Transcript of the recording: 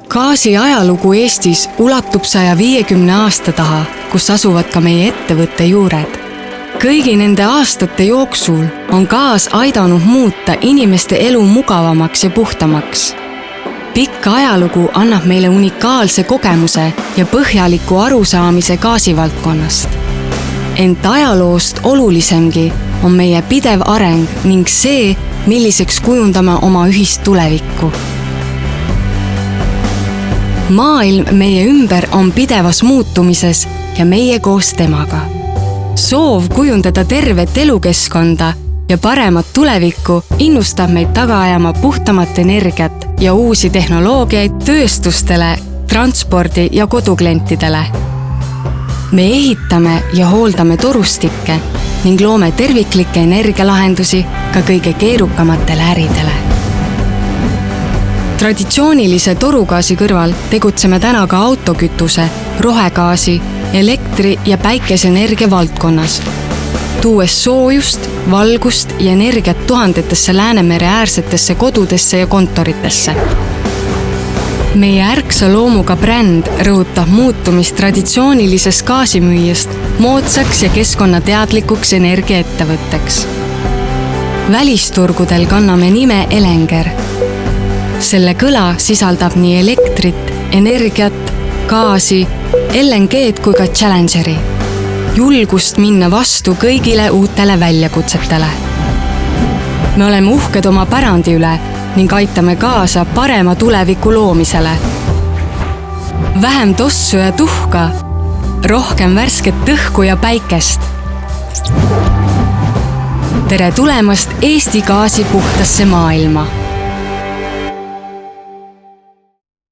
Gaasi ajalugu Eestis ulatub 150 aasta taha, kus asuvad ka meie ettevõtte juured. Kõigi nende aastate jooksul on gaas aidanud muuta inimeste elu mugavamaks ja puhtamaks. Pikk ajalugu annab meile unikaalse kogemuse ja põhjaliku arusaamise gaasivaldkonnast. Ent ajaloost olulisemgi on meie pidev areng ning see, milliseks kujundame oma ühist tulevikku. Maailm meie ümber on pidevas muutumises ja meie koos temaga. Soov kujundada tervet elukeskkonda ja paremat tulevikku innustab meid taga ajama puhtamat energiat ja uusi tehnoloogiaid tööstustele, transpordi ja koduklientidele. Me ehitame ja hooldame torustikke ning loome terviklikke energialahendusi ka kõige keerukamatele äridele. Traditsioonilise torugaasi kõrval tegutseme täna ka autokütuse, rohegaasi, elektri ja päikeseenergia valdkonnas, tuues soojust, valgust ja energiat tuhandetesse Läänemere äärsetesse kodudesse ja kontoritesse. Meie ärksa loomuga bränd rõhutab muutumist traditsioonilisest gaasimüüjast moodsaks ja keskkonnateadlikuks energiaettevõtteks. Välisturgudel kanname nime Elenger. Selle kõla sisaldab nii elektrit, energiat, gaasi, LNG-d kui ka Challengeri. Julgust minna vastu kõigile uutele väljakutsetele. Me oleme uhked oma pärandi üle ning aitame kaasa parema tuleviku loomisele. Vähem tossu ja tuhka, rohkem värsket õhku ja päikest. Tere tulemast Eesti gaasi puhtasse maailma!